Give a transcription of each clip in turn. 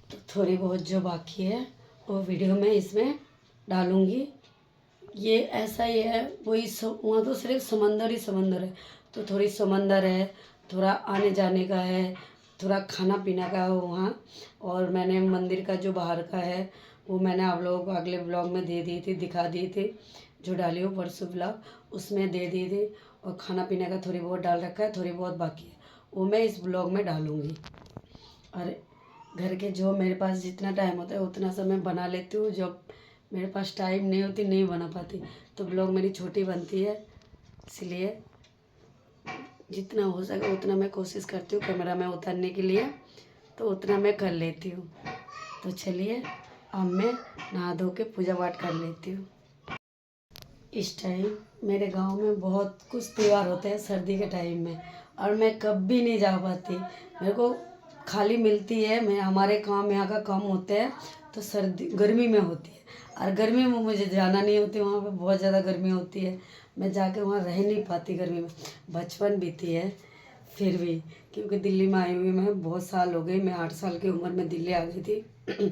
तो थोड़ी बहुत जो बाकी है वो वीडियो में इसमें डालूँगी। ये ऐसा ही है, वही वहाँ तो सिर्फ समंदर ही समंदर है, तो थोड़ी समंदर है, थोड़ा आने जाने का है, थोड़ा खाना पीना का है वहाँ। और मैंने मंदिर का जो बाहर का है वो मैंने आप लोगों को अगले ब्लॉग में दे दी थी, दिखा दिए थे, जो डाली हो परसों ब्लॉग उसमें दे दिए थे। और खाना पीने का थोड़ी बहुत डाल रखा है, थोड़ी बहुत बाकी है, वो मैं इस ब्लॉग में डालूँगी। और घर के जो मेरे पास जितना टाइम होता है उतना समय बना लेती हूँ, जब मेरे पास टाइम नहीं होती नहीं बना पाती तो ब्लॉग मेरी छोटी बनती है, इसलिए जितना हो सके उतना मैं कोशिश करती हूँ कैमरा में उतारने के लिए, तो उतना मैं कर लेती हूँ। तो चलिए अब मैं नहा धो के पूजा पाठ कर लेती हूँ। इस टाइम मेरे गांव में बहुत कुछ त्यौहार होते हैं सर्दी के टाइम में, और मैं कभी नहीं जा पाती। मेरे को खाली मिलती है, मैं हमारे काम यहाँ का काम होते हैं तो सर्दी गर्मी में होती है, और गर्मी में मुझे जाना नहीं होती, वहाँ पे बहुत ज़्यादा गर्मी होती है, मैं जाके वहाँ रह नहीं पाती गर्मी में। बचपन बीती है फिर भी, क्योंकि दिल्ली में आई हुई मैं बहुत साल हो गए, मैं 8 साल की उम्र में दिल्ली आ गई थी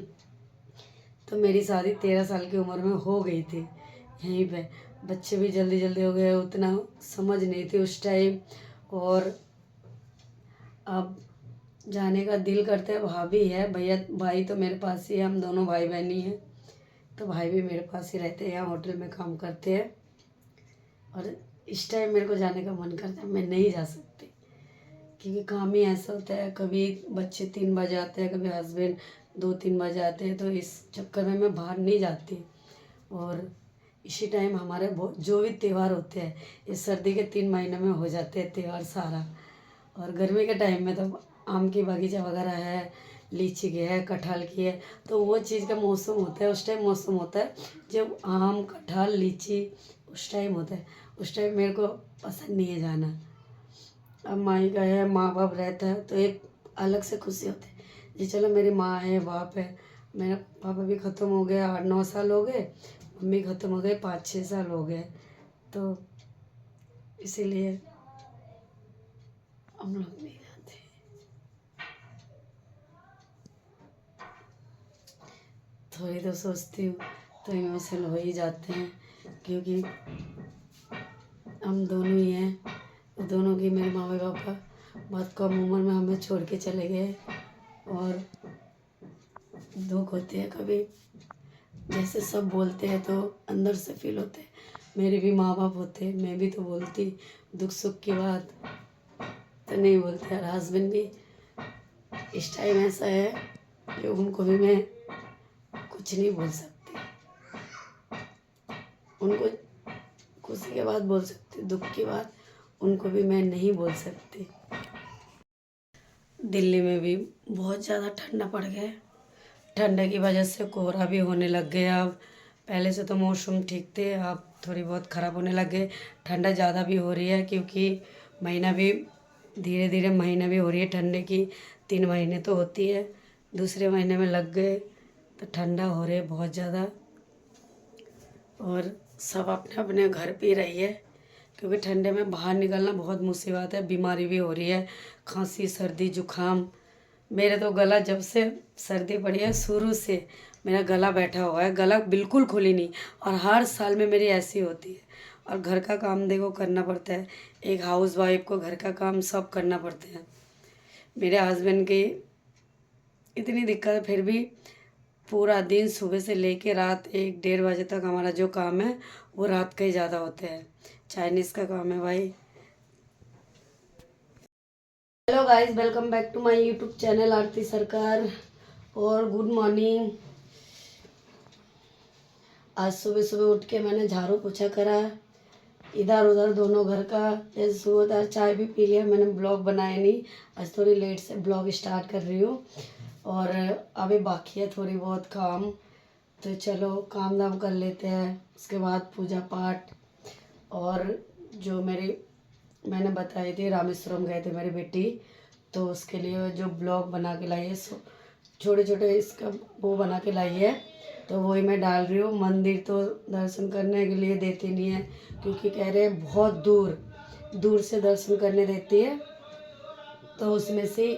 तो मेरी शादी 13 साल की उम्र में हो गई थी यहीं पे। बच्चे भी जल्दी जल्दी हो गए, उतना समझ नहीं थी उस टाइम। और अब जाने का दिल करता है, भाभी है, भैया भाई तो मेरे पास ही है, हम दोनों भाई बहन ही हैं, तो भाई भी मेरे पास ही रहते हैं, यहाँ होटल में काम करते हैं। और इस टाइम मेरे को जाने का मन करता है, मैं नहीं जा सकती क्योंकि काम ही ऐसा होता है, कभी बच्चे 3 बजे आते हैं, कभी हस्बैंड 2-3 बजे आते हैं, तो इस चक्कर में मैं बाहर नहीं जाती। और इसी टाइम हमारे बहुत जो भी त्यौहार होते हैं इस सर्दी के 3 महीने में हो जाते हैं त्यौहार सारा। और गर्मी के टाइम में तो आम की बगीचा वगैरह है, लीची की है, कटहल की है, तो वो चीज़ का मौसम होता है, उस टाइम मौसम होता है जब आम कटहल लीची उस टाइम होता है। उस टाइम मेरे को पसंद नहीं है जाना। अब माई का है, माँ बाप रहता है तो एक अलग से खुशी होती है जी, चलो मेरी माँ है, बाप है। मेरा पापा भी ख़त्म हो गया, 8-9 साल हो गए, मम्मी ख़त्म हो गए, 5-6 साल हो गए, तो इसीलिए हम लोग नहीं जाते। थोड़ी तो सोचती हूँ तो इमोशनल हो ही जाते हैं, क्योंकि हम दोनों ही हैं, दोनों की, मेरे मम्मी पापा बहुत कम उम्र में हमें छोड़ के चले गए। और दुख होते हैं कभी, जैसे सब बोलते हैं तो अंदर से फील होते हैं, मेरे भी माँ बाप होते, मैं भी तो बोलती दुख सुख की बात, तो नहीं बोलते। और हस्बैंड भी इस टाइम ऐसा है कि उनको भी मैं कुछ नहीं बोल सकती, उनको खुशी के बाद बोल सकती, दुख की बात उनको भी मैं नहीं बोल सकती। दिल्ली में भी बहुत ज़्यादा ठंडा पड़ गया, ठंडे की वजह से कोहरा भी होने लग गया। अब पहले से तो मौसम ठीक थे, अब थोड़ी बहुत ख़राब होने लग गए। ठंडा ज़्यादा भी हो रही है क्योंकि महीना भी धीरे धीरे महीना भी हो रही है ठंडे की, 3 महीने तो होती है, दूसरे महीने में लग गए तो ठंडा हो रही है बहुत ज़्यादा। और सब अपने अपने घर पे रही है क्योंकि ठंडे में बाहर निकलना बहुत मुसीबत है, बीमारी भी हो रही है, खांसी सर्दी जुकाम। मेरे तो गला जब से सर्दी पड़ी है शुरू से मेरा गला बैठा हुआ है, गला बिल्कुल खुली नहीं, और हर साल में मेरी ऐसी होती है। और घर का काम देखो करना पड़ता है, एक हाउस वाइफ को घर का काम सब करना पड़ते हैं। मेरे हस्बैंड की इतनी दिक्कत है, फिर भी पूरा दिन सुबह से लेके रात 1-1:30 बजे तक हमारा जो काम है वो रात का ही ज़्यादा होता है, चाइनीज़ का काम है भाई। Hello guys, welcome back to my YouTube channel Aarti Sarkar. और गुड मॉर्निंग। आज सुबह सुबह उठ के मैंने झाड़ू पोछा करा, इधर उधर दोनों घर का, जैसे सुबह चाय भी पी लिया। मैंने ब्लॉग बनाया नहीं, आज थोड़ी लेट से ब्लॉग स्टार्ट कर रही हूँ, और अभी बाकी है थोड़ी बहुत काम, तो चलो काम धाम कर लेते हैं। उसके बाद पूजा पाठ, और जो मैंने बताई थी रामेश्वरम गए थे मेरी बेटी, तो उसके लिए जो ब्लॉग बना के लाई है, छोटे छोटे इसका वो बना के लाई है, तो वही मैं डाल रही हूँ। मंदिर तो दर्शन करने के लिए देती नहीं है क्योंकि कह रहे हैं बहुत दूर दूर से दर्शन करने देती है, तो उसमें से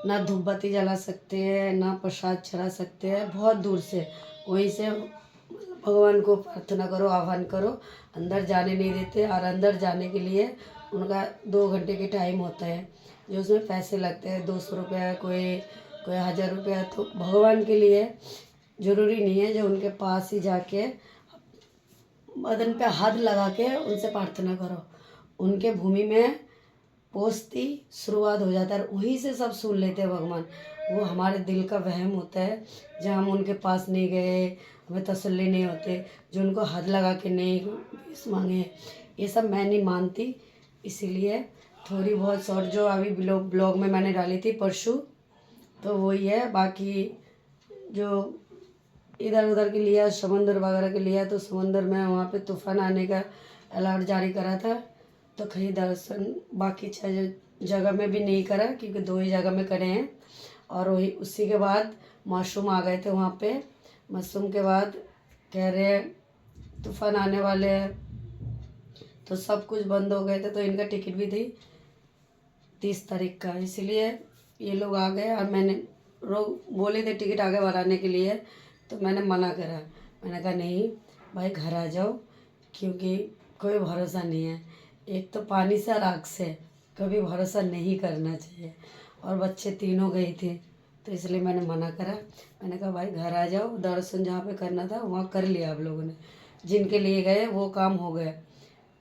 ना धूप बत्ती जला सकते हैं, ना प्रसाद चढ़ा सकते हैं, बहुत दूर से। वहीं से भगवान को प्रार्थना करो, आह्वान करो, अंदर जाने नहीं देते। और अंदर जाने के लिए उनका 2 घंटे के टाइम होता है, जो उसमें पैसे लगते हैं, 200 रुपया, कोई 1000 रुपया। तो भगवान के लिए ज़रूरी नहीं है, जो उनके पास ही जाके बदन पे हाथ लगा के उनसे प्रार्थना करो, उनके भूमि में पोस्ती शुरुआत हो जाता है, वहीं से सब सुन लेते हैं भगवान। वो हमारे दिल का वहम होता है, जब हम उनके पास नहीं गए, हमें तसल्ली नहीं होते, जो उनको हाथ लगा के नहीं विश मांगे, ये सब मैं नहीं मानती। इसीलिए थोड़ी बहुत शॉर्ट जो अभी ब्लॉग में मैंने डाली थी परसों, तो वही है। बाकी जो इधर उधर के लिया, समंदर वगैरह के लिया, तो समंदर में वहाँ पे तूफान आने का अलर्ट जारी करा था, तो कहीं दर्शन बाकी 6 जगह में भी नहीं करा, क्योंकि 2 ही जगह में करे हैं। और वही उसी के बाद मासूम आ गए थे वहाँ पे। मासूम के बाद कह रहे हैं तूफान आने वाले हैं, तो सब कुछ बंद हो गए थे। तो इनका टिकट भी थी 30 तारीख का, इसलिए ये लोग आ गए। और मैंने बोले थे टिकट आगे बढ़ाने के लिए, तो मैंने मना करा। मैंने कहा नहीं भाई, घर आ जाओ, क्योंकि कोई भरोसा नहीं है। एक तो पानी से और आग से कभी भरोसा नहीं करना चाहिए। और बच्चे तीनों गए थे, तो इसलिए मैंने मना करा। मैंने कहा भाई घर आ जाओ, दर्शन जहाँ पे करना था वहाँ कर लिया आप लोगों ने, जिनके लिए गए वो काम हो गया।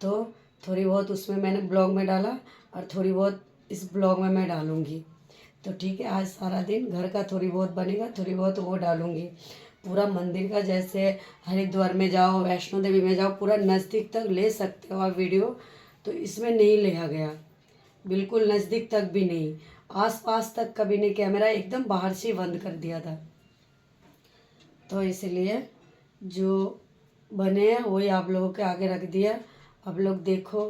तो थोड़ी बहुत उसमें मैंने ब्लॉग में डाला, और थोड़ी बहुत इस ब्लॉग में मैं डालूँगी। तो ठीक है, आज सारा दिन घर का थोड़ी बहुत बनेगा, थोड़ी बहुत वो डालूँगी। पूरा मंदिर का, जैसे हरिद्वार में जाओ, वैष्णो देवी में जाओ, पूरा नज़दीक तक ले सकते हो आप वीडियो, तो इसमें नहीं लिया गया, बिल्कुल नज़दीक तक भी नहीं, आसपास तक कभी नहीं। कैमरा एकदम बाहर से ही बंद कर दिया था। तो इसलिए जो बने हैं वही आप लोगों के आगे रख दिया, आप लोग देखो।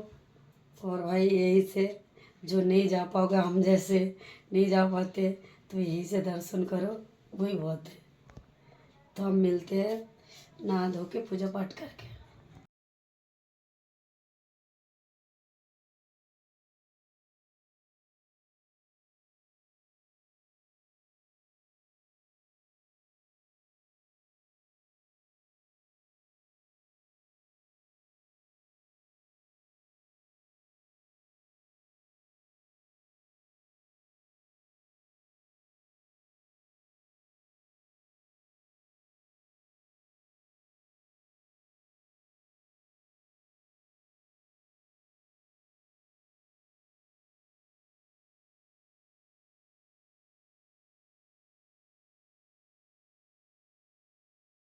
और भाई यही से जो नहीं जा पाओगे, हम जैसे नहीं जा पाते, तो यही से दर्शन करो, वही बहुत है। तो हम मिलते हैं नहा धो के पूजा पाठ करके।